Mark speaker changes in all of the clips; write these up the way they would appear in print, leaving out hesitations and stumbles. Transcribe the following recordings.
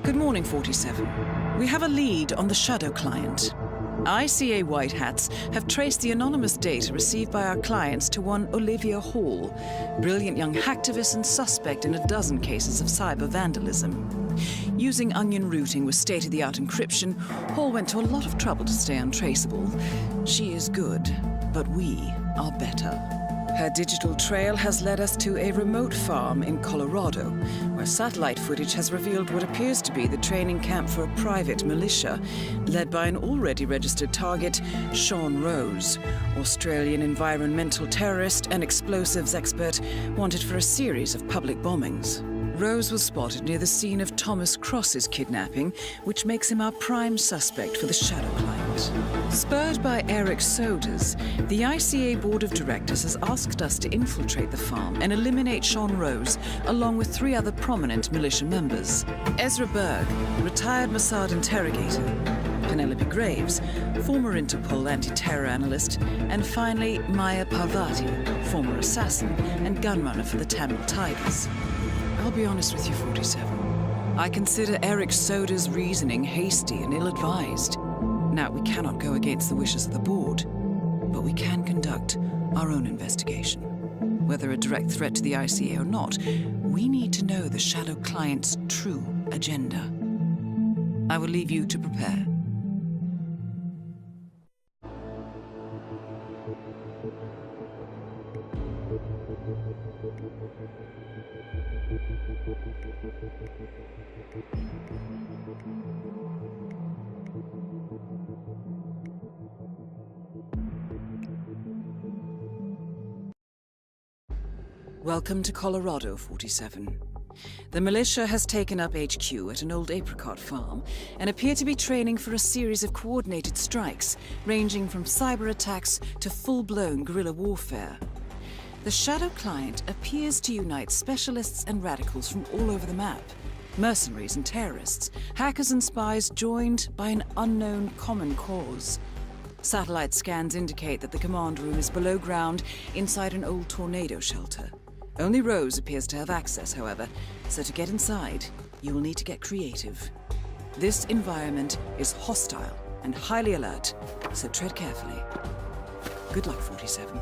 Speaker 1: Good morning, 47. We have a lead on the Shadow client. ICA White Hats have traced the anonymous data received by our clients to one Olivia Hall, brilliant young hacktivist and suspect in a dozen cases of cyber vandalism. Using onion routing with state-of-the-art encryption, Hall went to a lot of trouble to stay untraceable. She is good, but we are better. Her digital trail has led us to a remote farm in Colorado, where satellite footage has revealed what appears to be the training camp for a private militia, led by an already registered target, Sean Rose, Australian environmental terrorist and explosives expert wanted for a series of public bombings. Rose was spotted near the scene of Thomas Cross's kidnapping, which makes him our prime suspect for the Shadow client. Spurred by Eric Soders, the ICA Board of Directors has asked us to infiltrate the farm and eliminate Sean Rose, along with 3 other prominent militia members. Ezra Berg, retired Mossad interrogator, Penelope Graves, former Interpol anti-terror analyst, and finally Maya Parvati, former assassin and gunrunner for the Tamil Tigers. I'll be honest with you, 47. I consider Eric Soda's reasoning hasty and ill-advised. Now, we cannot go against the wishes of the board, but we can conduct our own investigation. Whether a direct threat to the ICA or not, we need to know the Shadow client's true agenda. I will leave you to prepare. Welcome to Colorado, 47. The militia has taken up HQ at an old apricot farm and appear to be training for a series of coordinated strikes, ranging from cyber attacks to full-blown guerrilla warfare. The Shadow client appears to unite specialists and radicals from all over the map. Mercenaries and terrorists, hackers and spies joined by an unknown common cause. Satellite scans indicate that the command room is below ground inside an old tornado shelter. Only Rose appears to have access, however, so to get inside, you will need to get creative. This environment is hostile and highly alert, so tread carefully. Good luck, 47.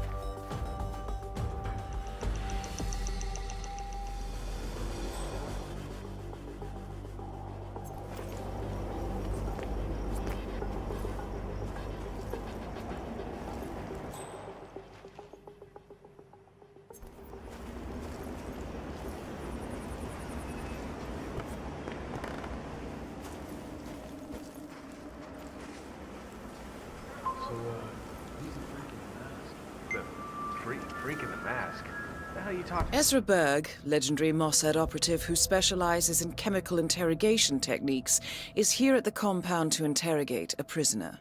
Speaker 2: Freak in the mask? What the hell are you talking about?
Speaker 1: Ezra Berg, legendary Mossad operative who specializes in chemical interrogation techniques, is here at the compound to interrogate a prisoner.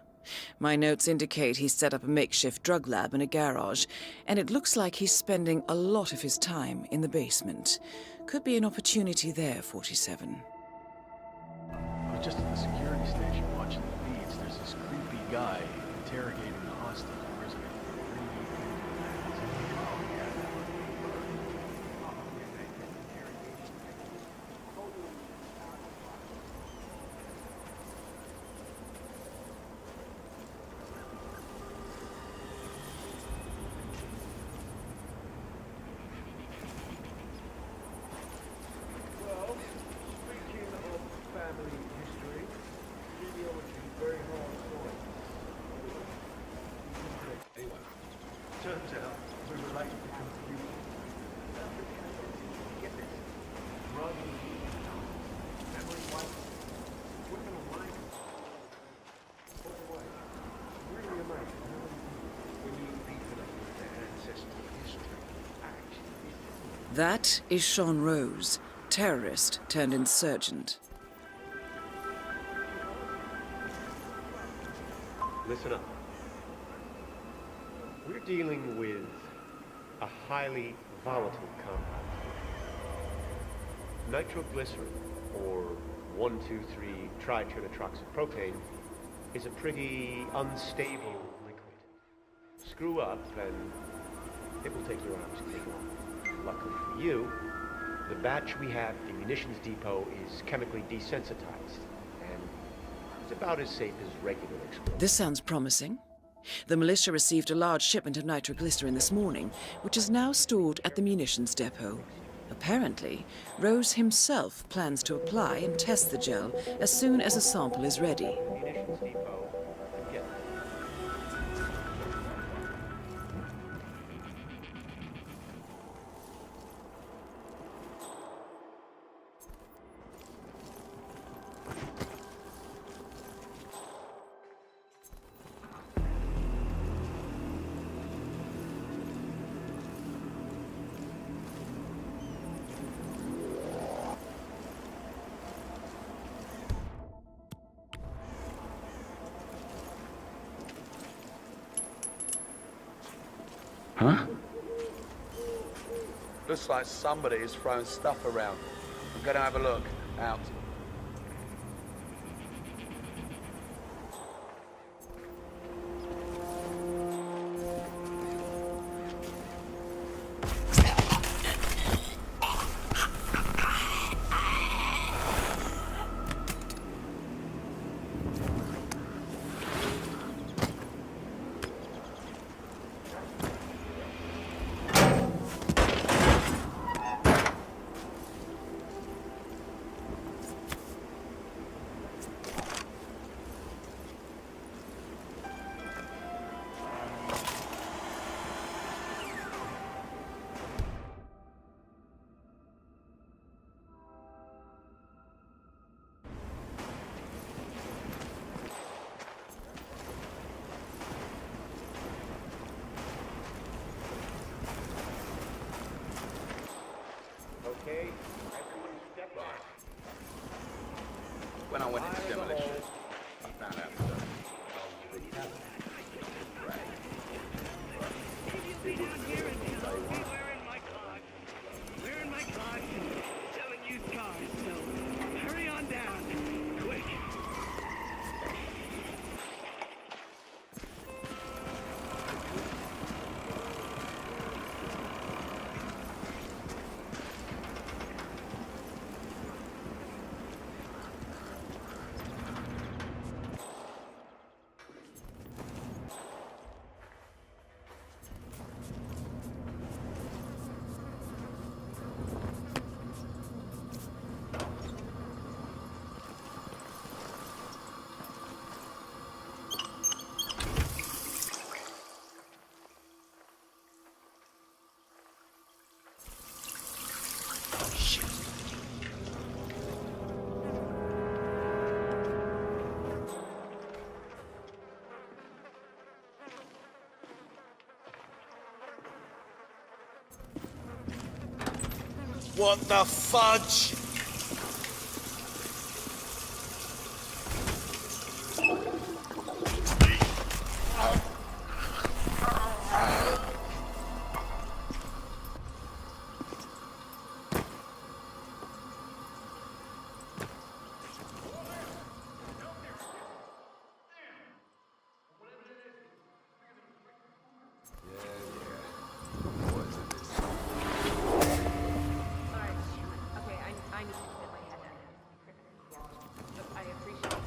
Speaker 1: My notes indicate he's set up a makeshift drug lab in a garage, and it looks like he's spending a lot of his time in the basement. Could be an opportunity there, 47.
Speaker 3: I was just at the security station watching the feeds. There's this creepy guy interrogating the hostage prisoner. Turns out we were late to come to you. Get this. Rather than memory wipe, we're going to wipe. By the way, really amazing when you meet people with their ancestral history. Actually,
Speaker 1: That is Sean Rose, terrorist turned insurgent.
Speaker 2: Listen up. We're dealing with a highly volatile compound. Nitroglycerin, or 1,2,3-trinitroxypropane, is a pretty unstable liquid. Screw up and it will take your arms clean off. Luckily for you, The batch we have at the munitions depot is chemically desensitized, and it's about as safe as regular explosives.
Speaker 1: This sounds promising. The militia received a large shipment of nitroglycerin this morning, which is now stored at the munitions depot. Apparently, Rose himself plans to apply and test the gel as soon as a sample is ready.
Speaker 2: Munitions depot and get it.
Speaker 4: Huh?
Speaker 5: Looks like somebody is throwing stuff around. I'm gonna have a look. Out.
Speaker 2: Okay, everyone step back.
Speaker 5: When I went into demolition, I found out stuff.
Speaker 6: We're in my car selling used cars, so hurry on down. Quick.
Speaker 5: What the fudge?
Speaker 7: Okay, I need to get my head down. I appreciate it.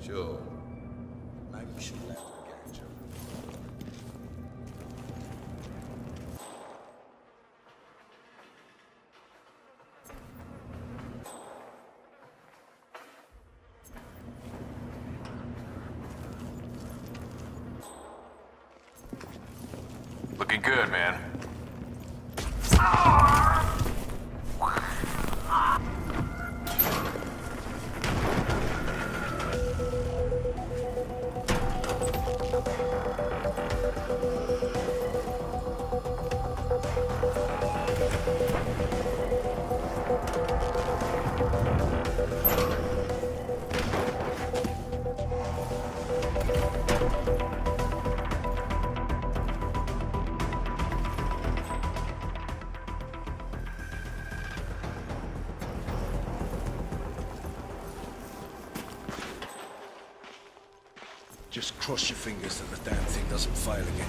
Speaker 5: Sure. Maybe we should let her get each other.
Speaker 4: Looking good, man.
Speaker 3: Just cross your fingers that the damn thing doesn't fail again.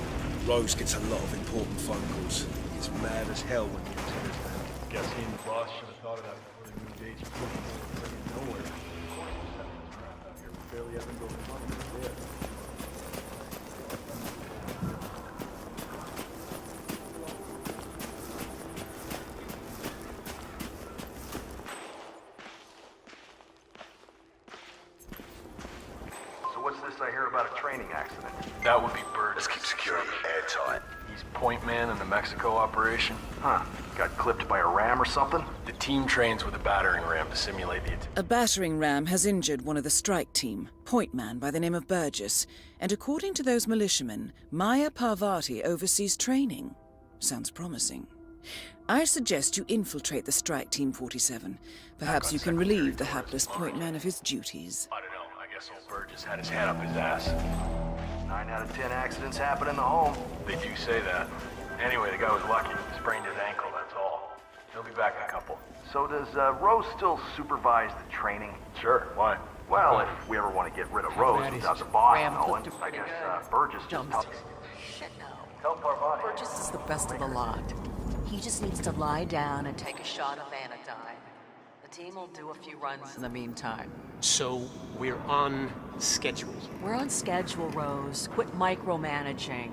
Speaker 3: Rose gets a lot of important phone calls. He's mad as hell when he considers that.
Speaker 4: Guess he and the boss should have thought of that before they moved Agent nowhere. Of course we're setting this crap out here. We barely have any money. We're dead.
Speaker 8: So what's this I hear about a training accident?
Speaker 4: That would be Burgess.
Speaker 8: Let's keep security airtight.
Speaker 4: He's point man in the Mexico operation.
Speaker 8: Huh? Got clipped by a ram or something?
Speaker 4: The team trains with a battering ram to simulate the attack.
Speaker 1: A battering ram has injured one of the strike team, point man by the name of Burgess, and according to those militiamen, Maya Parvati oversees training. Sounds promising. I suggest you infiltrate the strike team 47. Perhaps you can relieve the hapless point man of his duties.
Speaker 4: I don't know. I guess old Burgess had his head up his ass.
Speaker 8: 9 out of 10 accidents happen in the home.
Speaker 4: They do say that. Anyway, the guy was lucky. Sprained his ankle, that's all. He'll be back in a couple.
Speaker 8: So does Rose still supervise the training?
Speaker 4: Sure, why?
Speaker 8: Well, if we ever want to get rid of Rose without the boss knowing, I guess Burgess just tells
Speaker 9: Shit, no.
Speaker 8: Tell Parvati.
Speaker 9: Burgess is the best of the lot. He just needs to lie down and take a shot of Vanadine. The team will do a few runs in the meantime.
Speaker 10: So, we're on schedule.
Speaker 9: We're on schedule, Rose. Quit micromanaging.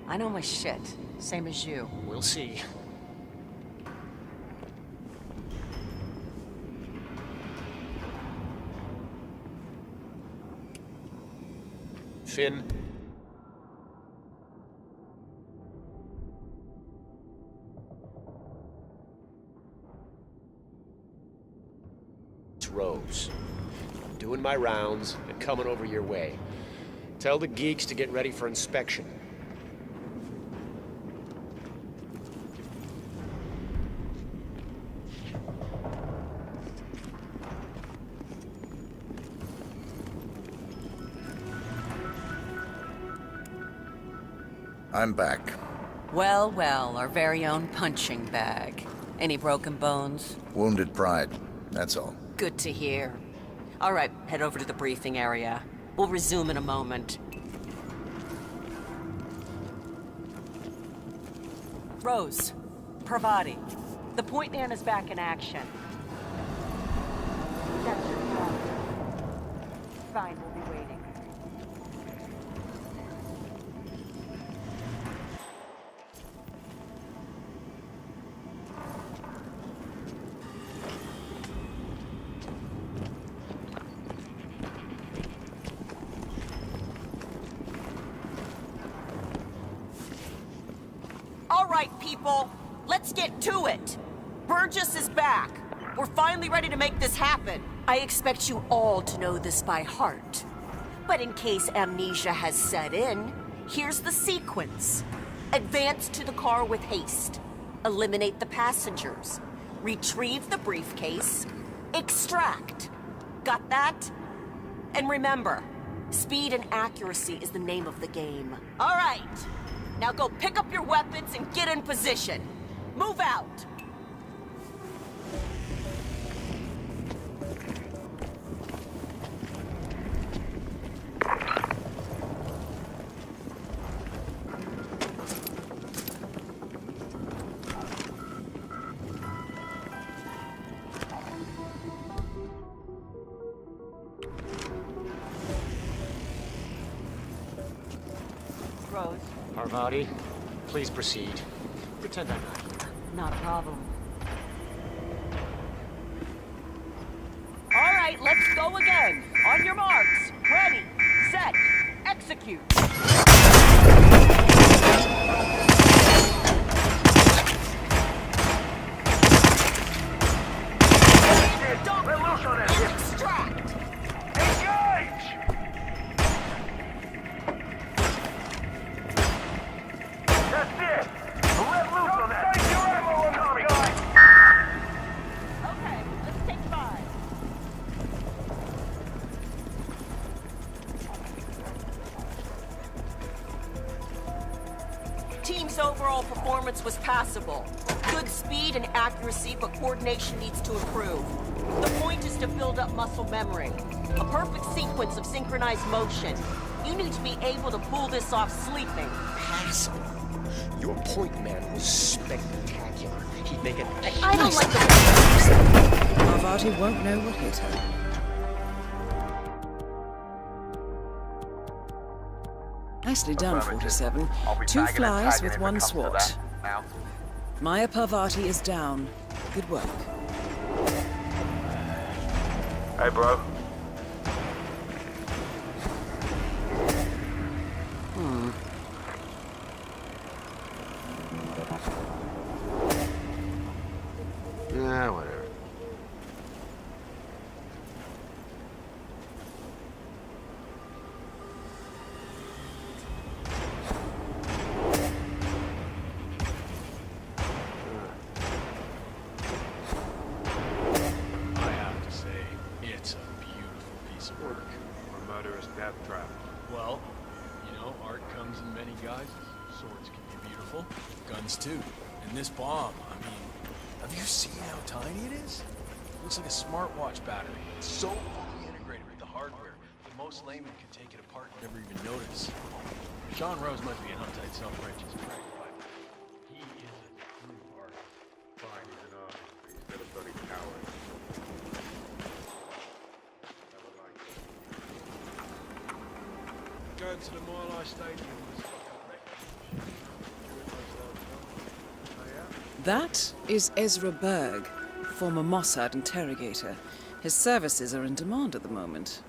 Speaker 9: I know my shit. Same as you.
Speaker 10: We'll see. Finn.
Speaker 2: It's Rose. I'm doing my rounds and coming over your way. Tell the geeks to get ready for inspection.
Speaker 11: I'm back.
Speaker 9: Well, well, our very own punching bag. Any broken bones?
Speaker 11: Wounded pride, that's all.
Speaker 9: Good to hear. All right, head over to the briefing area. We'll resume in a moment. Rose, Parvati, the point man is back in action. That's your job. Fine, we'll be waiting. All right, people, let's get to it. Burgess is back. We're finally ready to make this happen. I expect you all to know this by heart. But in case amnesia has set in, here's the sequence. Advance to the car with haste. Eliminate the passengers. Retrieve the briefcase. Extract. Got that? And remember, speed and accuracy is the name of the game. All right. Now go pick up your weapons and get in position. Move out. Rose.
Speaker 10: Parvati, please proceed. Pretend I'm not here.
Speaker 9: Not a problem. All right, let's go again. On your marks. Ready, set, execute. Dump and extract.
Speaker 8: Engage! That's it! Let loose on that! Take your ammo on Tommy!
Speaker 9: Okay, let's take 5. Team's overall performance was passable. Good speed and accuracy, but coordination needs to improve. The point is to build up muscle memory. A perfect sequence of synchronized motion. You need to be able to pull this off sleeping.
Speaker 10: Passable.
Speaker 2: Your point man was spectacular. He'd make an
Speaker 9: I don't like the
Speaker 1: Parvati won't know what hit her. Nicely done, 47.
Speaker 5: I'll be
Speaker 1: 2
Speaker 5: bagging and
Speaker 1: flies
Speaker 5: tagging
Speaker 1: with
Speaker 5: if it
Speaker 1: 1
Speaker 5: comes to
Speaker 1: swat.
Speaker 5: that. Now.
Speaker 1: Maya Parvati is down. Good work.
Speaker 8: Hey, bro.
Speaker 3: Yeah, whatever.
Speaker 4: I have to say, it's a beautiful piece of work.
Speaker 3: A murderous death trap.
Speaker 4: Well, you know, art comes in many guises. Swords can be beautiful, guns too. And this bomb, I mean, have you seen how tiny it is? It looks like a smartwatch battery. It's so fully integrated with the hardware that most laymen can take it apart and never even notice. Sean Rose must be an uptight, self-righteous prick, but he is a true artist.
Speaker 3: Fine, he's an artist, but he's still a bloody coward. Never liked him.
Speaker 4: Going to the Mile High Stadium was
Speaker 1: That is Ezra Berg, former Mossad interrogator. His services are in demand at the moment.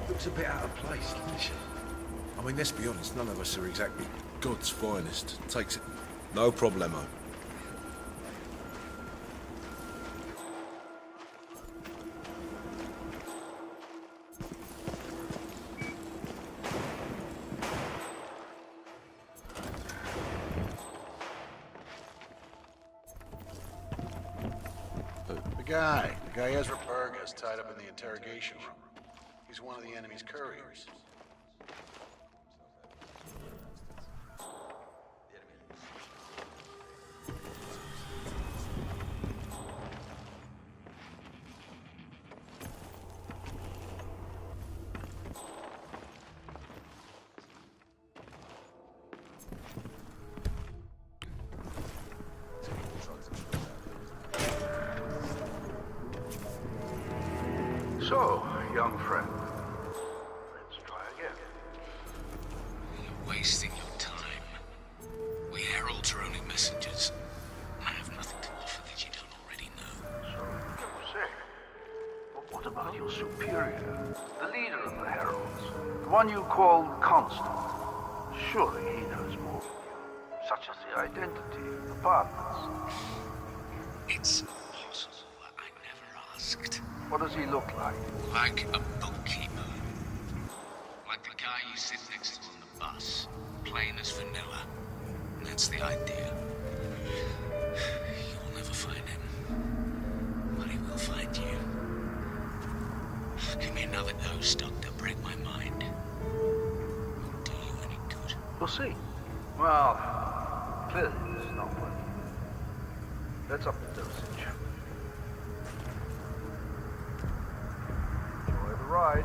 Speaker 3: Looks a bit out of place, doesn't she? I mean, let's be honest, none of us are exactly God's finest. Takes it. No problemo.
Speaker 12: The guy Ezra Berg has tied up in the interrogation room. He's one of the enemy's couriers.
Speaker 8: So, young friend, let's try again.
Speaker 13: You're wasting your time. We heralds are only messengers. I have nothing to offer that you don't already know.
Speaker 8: So, you say. But what about your superior, the leader of the heralds, the one you call Constant? Surely he knows more than you, such as the identity of the partners.
Speaker 13: It's impossible. I never asked.
Speaker 8: What does he look like?
Speaker 13: Like a bookkeeper. Like the guy you sit next to on the bus. Plain as vanilla. That's the idea. You'll never find him. But he will find you. Give me another dose, Doctor. Break my mind. Won't do you any good.
Speaker 8: We'll see. Well, clearly this is not working. Let's up the dosage. Enjoy the ride.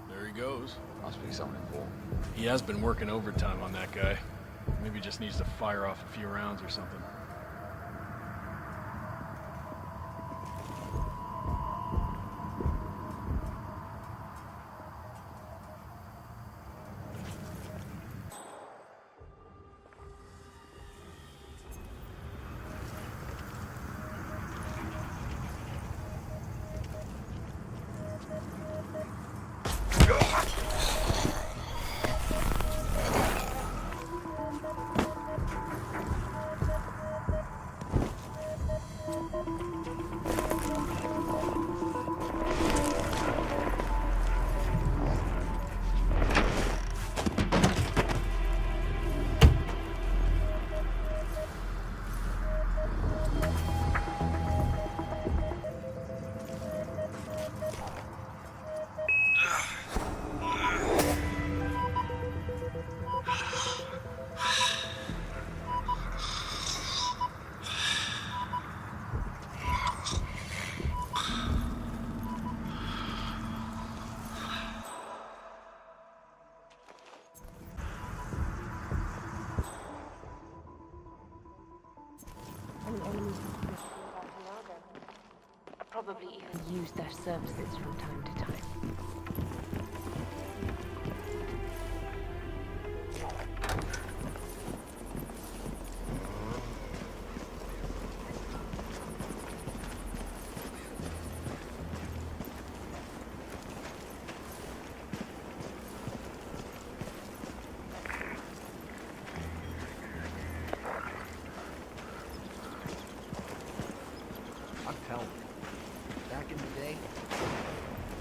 Speaker 4: There he goes.
Speaker 5: Must be something important.
Speaker 4: He has been working overtime on that guy. Maybe just needs to fire off a few rounds or something.
Speaker 7: probably use their services from time to time.
Speaker 3: I'm telling you, back in the day,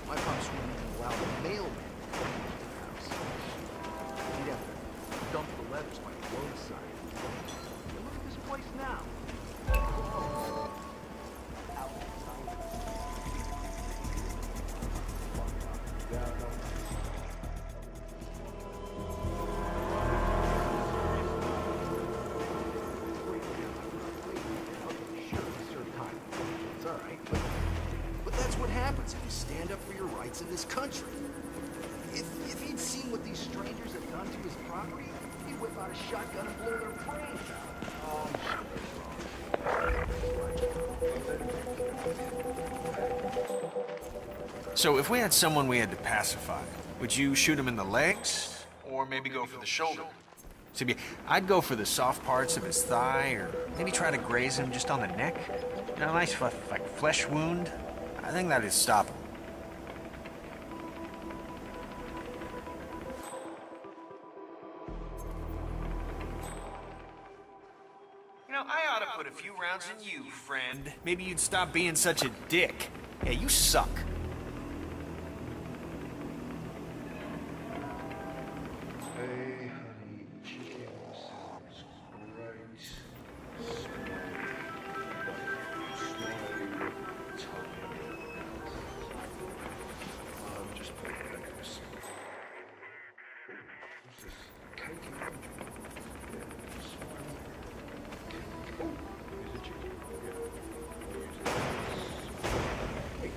Speaker 3: my pops wouldn't even allow the mailman to come into the house. He'd have to dump the letters by the roadside. But look at this place now. Sure, you serve time. It's all right, but that's what happens if you stand up for your rights in this country. If he'd seen what these strangers have done to his property, he'd whip out a shotgun and blow their brains out. Oh,
Speaker 14: So if we had someone we had to pacify, would you shoot him in the legs? Or maybe go for the shoulder? See, I'd go for the soft parts of his thigh, or maybe try to graze him just on the neck. You know, a nice like flesh wound. I think that'd stop him. You know, I ought to put a few rounds in you, friend. Maybe you'd stop being such a dick. Yeah, you suck.
Speaker 3: Hey, honey, chicken sounds great. Just playing breakfast. What's this? Cake? Yeah, oh, is it chicken? Yeah. Hey.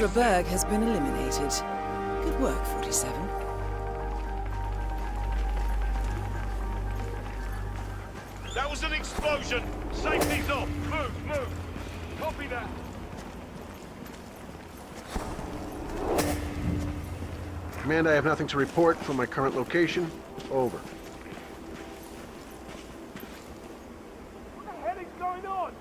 Speaker 1: Ultra Berg has been eliminated. Good work, 47.
Speaker 3: That was an explosion! Safety's off! Move, move! Copy that!
Speaker 12: Command, I have nothing to report from my current location. Over.
Speaker 3: What the hell is going on?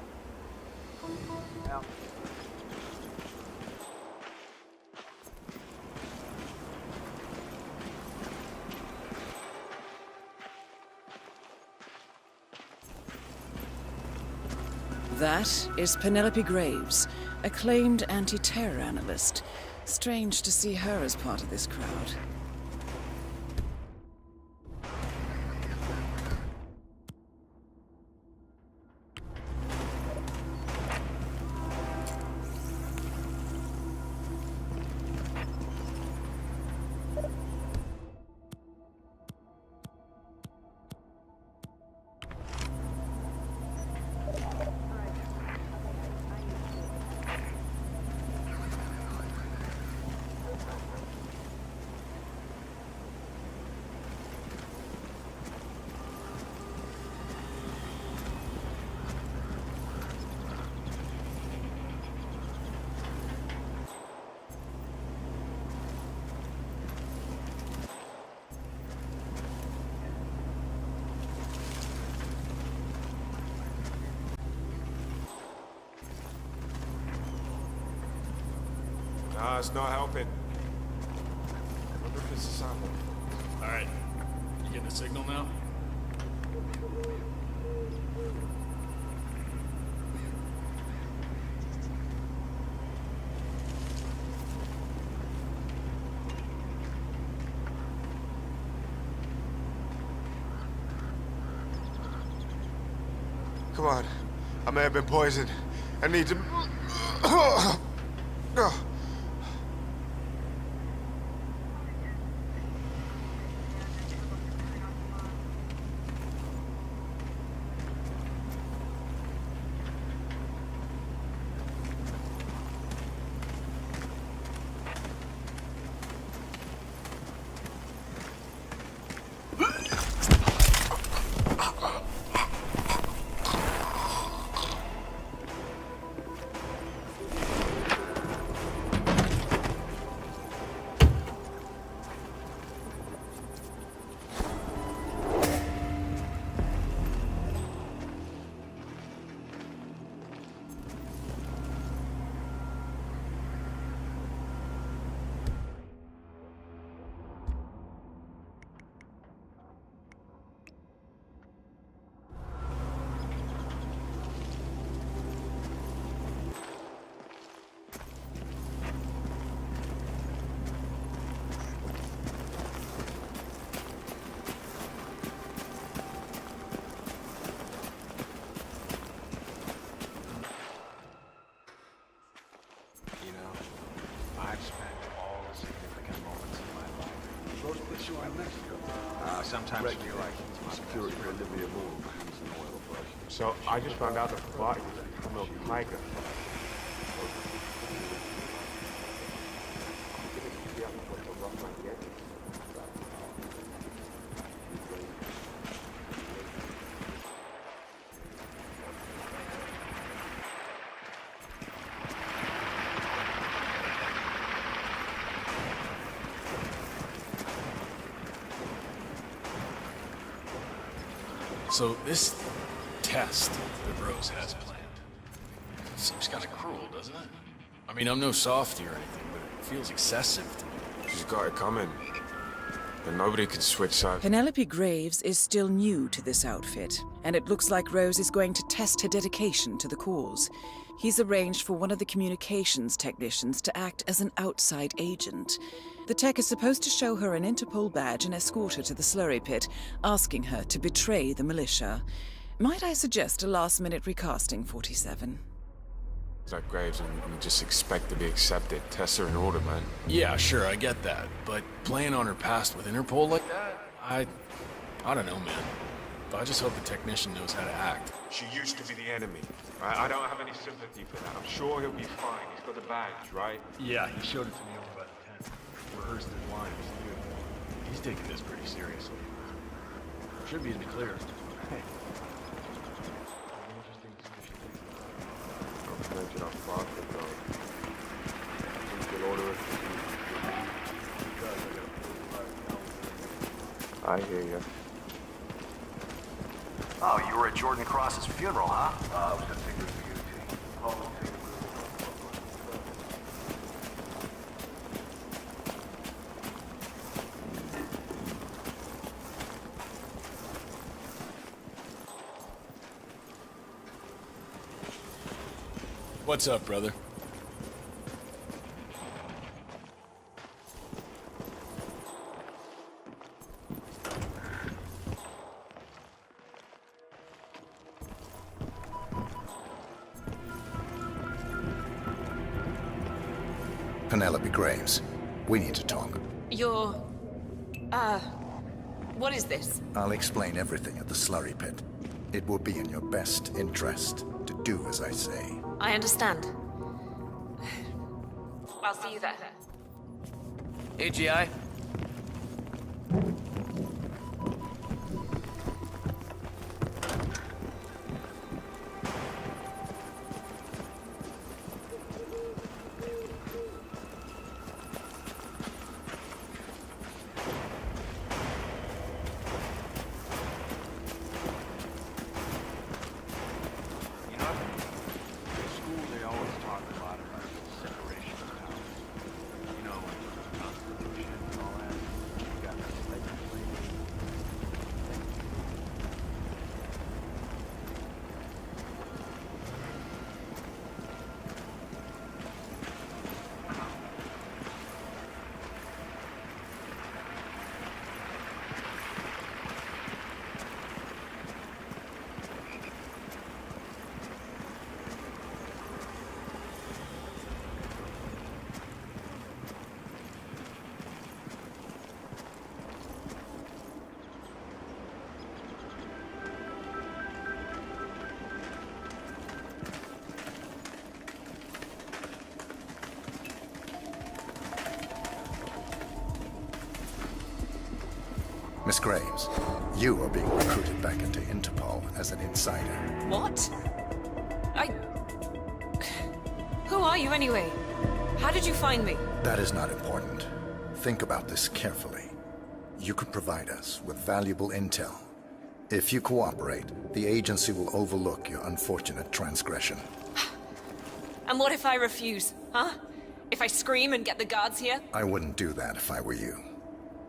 Speaker 1: That is Penelope Graves, acclaimed anti-terror analyst. Strange to see her as part of this crowd.
Speaker 3: Nah, it's not helping. I wonder if it's a sample.
Speaker 4: Alright. You getting the signal now?
Speaker 3: Come on. I may have been poisoned. I need to...
Speaker 14: Sometimes I feel like it's my
Speaker 3: security for Olivia Moon. So I just found out that the body was a milk tiger.
Speaker 4: So this test that Rose has planned seems kind of cruel, doesn't it? I mean, I'm no softy or anything, but it feels excessive to me.
Speaker 3: She's got it coming. And nobody can switch sides.
Speaker 1: Penelope Graves is still new to this outfit, and it looks like Rose is going to test her dedication to the cause. He's arranged for one of the communications technicians to act as an outside agent. The tech is supposed to show her an Interpol badge and escort her to the slurry pit, asking her to betray the militia. Might I suggest a last-minute recasting, 47?
Speaker 3: Like Graves, and we just expect to be accepted. Tests her in order, man.
Speaker 4: Yeah, sure, I get that. But playing on her past with Interpol like that? I don't know, man. I just hope the technician knows how to act.
Speaker 3: She used to be the enemy. I don't have any sympathy for that. I'm sure he'll be fine. He's got the badge, right?
Speaker 4: Yeah, he showed it to me over by the tent. Rehearsed his lines, too. He's taking this pretty seriously. Should be in the clear. Hey. Interesting position.
Speaker 3: I'll mention our process, though. You can order us to I hear you.
Speaker 15: Oh, you were at Jordan Cross's funeral, huh? It was a figure for you, T.
Speaker 4: What's up, brother?
Speaker 11: Penelope Graves, we need to talk.
Speaker 7: You're... what is this?
Speaker 11: I'll explain everything at the slurry pit. It will be in your best interest to do as I say.
Speaker 7: I understand. I'll see you there.
Speaker 16: AGI?
Speaker 11: Miss Graves, you are being recruited back into Interpol as an insider.
Speaker 7: What? Who are you anyway? How did you find me?
Speaker 11: That is not important. Think about this carefully. You could provide us with valuable intel. If you cooperate, the agency will overlook your unfortunate transgression.
Speaker 7: And what if I refuse, huh? If I scream and get the guards here?
Speaker 11: I wouldn't do that if I were you.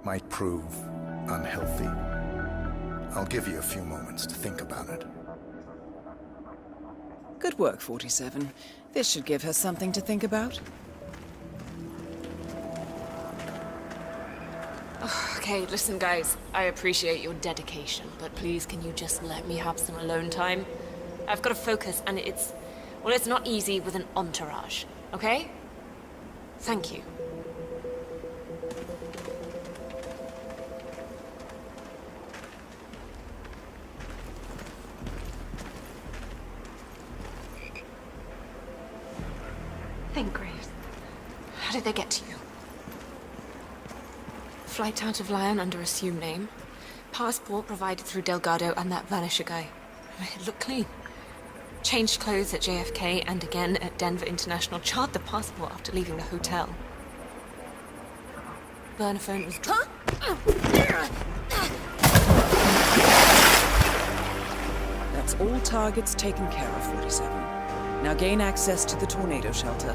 Speaker 11: Might prove unhealthy. I'll give you a few moments to think about it.
Speaker 1: Good work, 47. This should give her something to think about.
Speaker 7: Okay, listen guys, I appreciate your dedication, but please can you just let me have some alone time? I've got to focus and it's not easy with an entourage, okay? Thank you. Think, Graves. How did they get to you? Flight out of Lyon under assumed name. Passport provided through Delgado and that Vanisher guy. It looked clean. Changed clothes at JFK and again at Denver International. Charred the passport after leaving the hotel. Burner phone was...
Speaker 1: That's all targets taken care of, 47. Now gain access to the tornado shelter.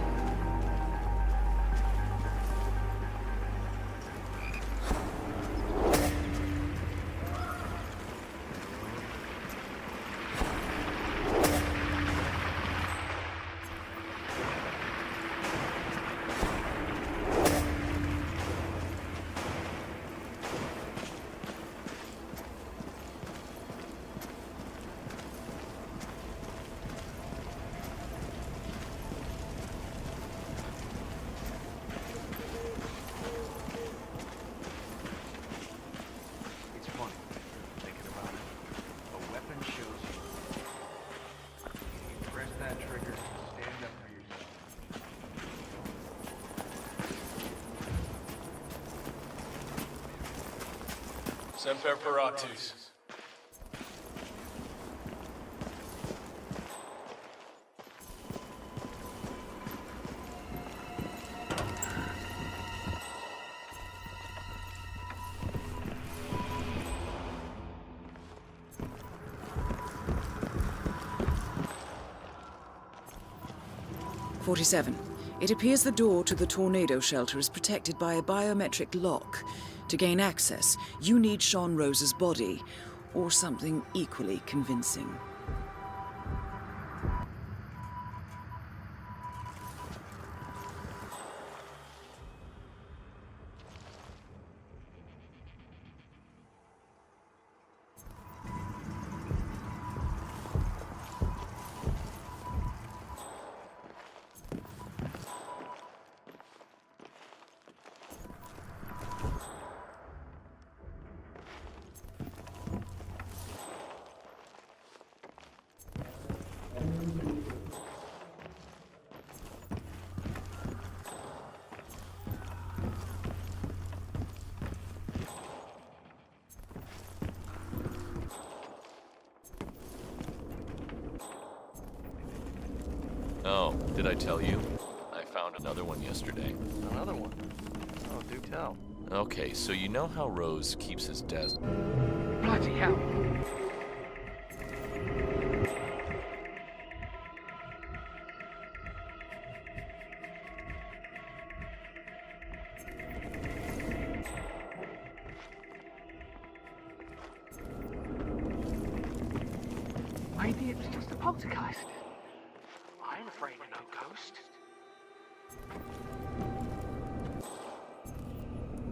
Speaker 4: Semper Paratus.
Speaker 1: "47. It appears the door to the tornado shelter is protected by a biometric lock. To gain access, you need Sean Rose's body, or something equally convincing."
Speaker 16: Oh, did I tell you? I found another one yesterday.
Speaker 17: Another one? Oh, do tell.
Speaker 16: Okay, so you know how Rose keeps his desk?
Speaker 17: Bloody hell. Maybe it was just a poltergeist. I ain't afraid of no ghost.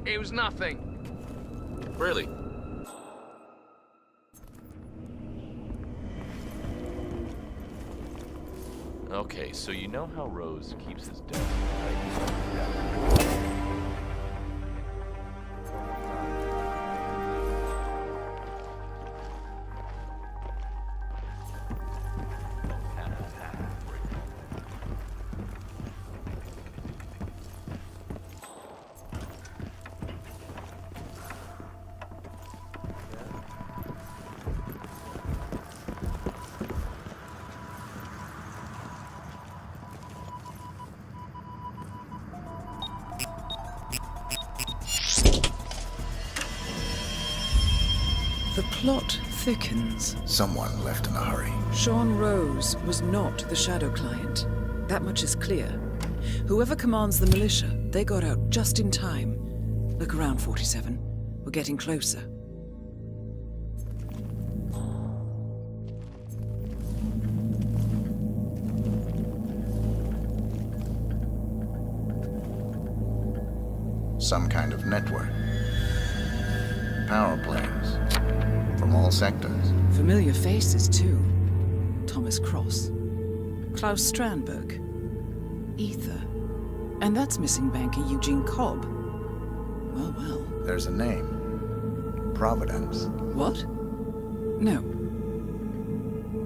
Speaker 17: It was nothing.
Speaker 16: Really? Okay, so you know how Rose keeps his desk, right?
Speaker 1: The plot thickens.
Speaker 11: Someone left in a hurry.
Speaker 1: Sean Rose was not the Shadow Client. That much is clear. Whoever commands the militia, they got out just in time. Look around, 47. We're getting closer.
Speaker 11: Some kind of network. Power planes. From all sectors.
Speaker 1: Familiar faces, too. Thomas Cross. Klaus Strandberg. Ether. And that's missing banker Eugene Cobb. Well, well.
Speaker 11: There's a name. Providence.
Speaker 1: What? No.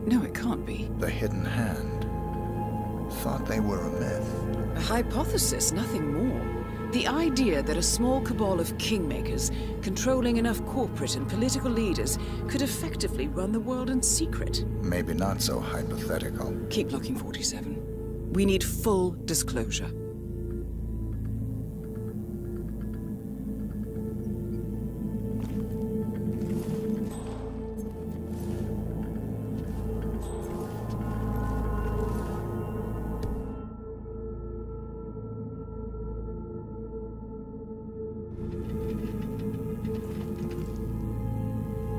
Speaker 1: No, it can't be.
Speaker 11: The Hidden Hand. Thought they were a myth.
Speaker 1: A hypothesis, nothing more. The idea that a small cabal of kingmakers, controlling enough corporate and political leaders, could effectively run the world in secret.
Speaker 11: Maybe not so hypothetical.
Speaker 1: Keep looking, 47. We need full disclosure.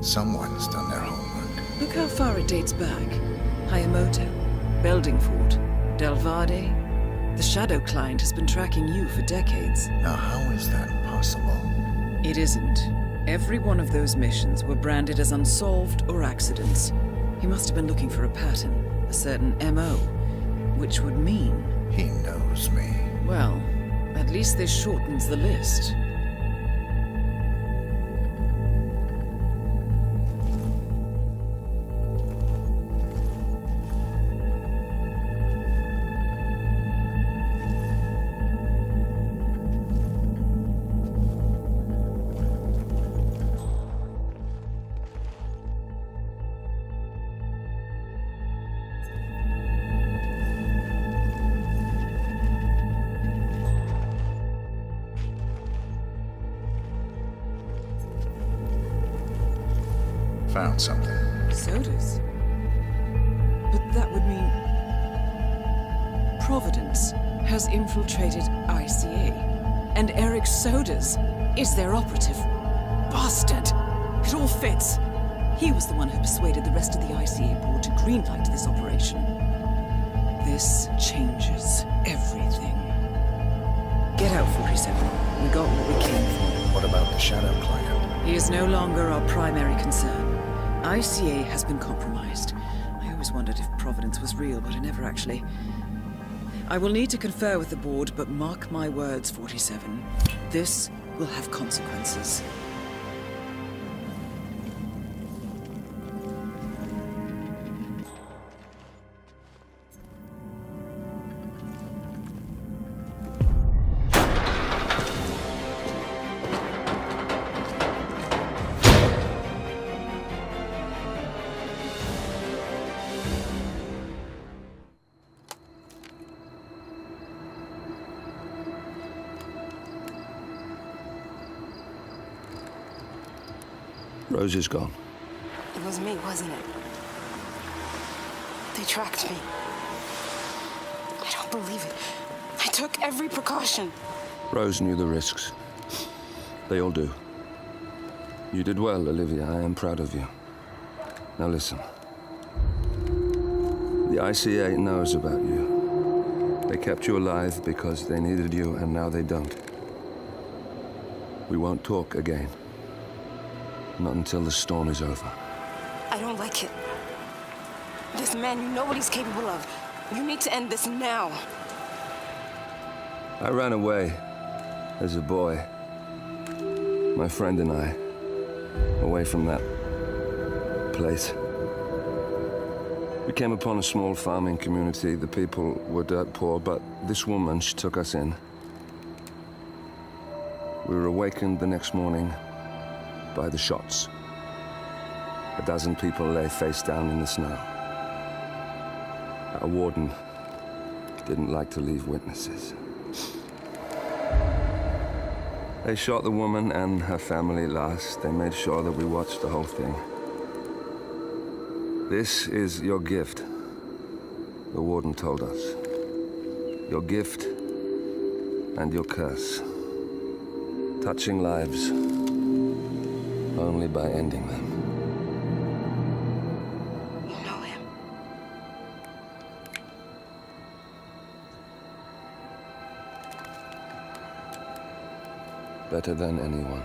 Speaker 11: Someone's done their homework.
Speaker 1: Look how far it dates back. Hayamoto, Beldingford, Delvade. The Shadow Client has been tracking you for decades.
Speaker 11: Now how is that possible?
Speaker 1: It isn't. Every one of those missions were branded as unsolved or accidents. He must have been looking for a pattern, a certain MO, which would mean...
Speaker 11: He knows me.
Speaker 1: Well, at least this shortens the list.
Speaker 11: found something.
Speaker 1: Sodas? But that would mean... Providence has infiltrated ICA. And Eric Sodas is their operative. Bastard! It all fits. He was the one who persuaded the rest of the ICA board to greenlight this operation. This changes everything. Get out, 47. We got what we came for.
Speaker 11: What about the Shadow client?
Speaker 1: He is no longer our primary concern. ICA has been compromised. I always wondered if Providence was real, but I never actually... I will need to confer with the board, but mark my words, 47. This will have consequences.
Speaker 18: Rose is gone.
Speaker 19: It was me, wasn't it? They tracked me. I don't believe it. I took every precaution.
Speaker 18: Rose knew the risks. They all do. You did well, Olivia. I am proud of you. Now listen. The ICA knows about you. They kept you alive because they needed you, and now they don't. We won't talk again. Not until the storm is over.
Speaker 19: I don't like it. This man, you know what he's capable of. You need to end this now.
Speaker 18: I ran away as a boy. My friend and I. Away from that place. We came upon a small farming community. The people were dirt poor, but this woman, she took us in. We were awakened the next morning by the shots. A dozen people lay face down in the snow. Our warden didn't like to leave witnesses. They shot the woman and her family last. They made sure that we watched the whole thing. This is your gift, the warden told us. Your gift and your curse. Touching lives only by ending them.
Speaker 19: You know him.
Speaker 18: Better than anyone.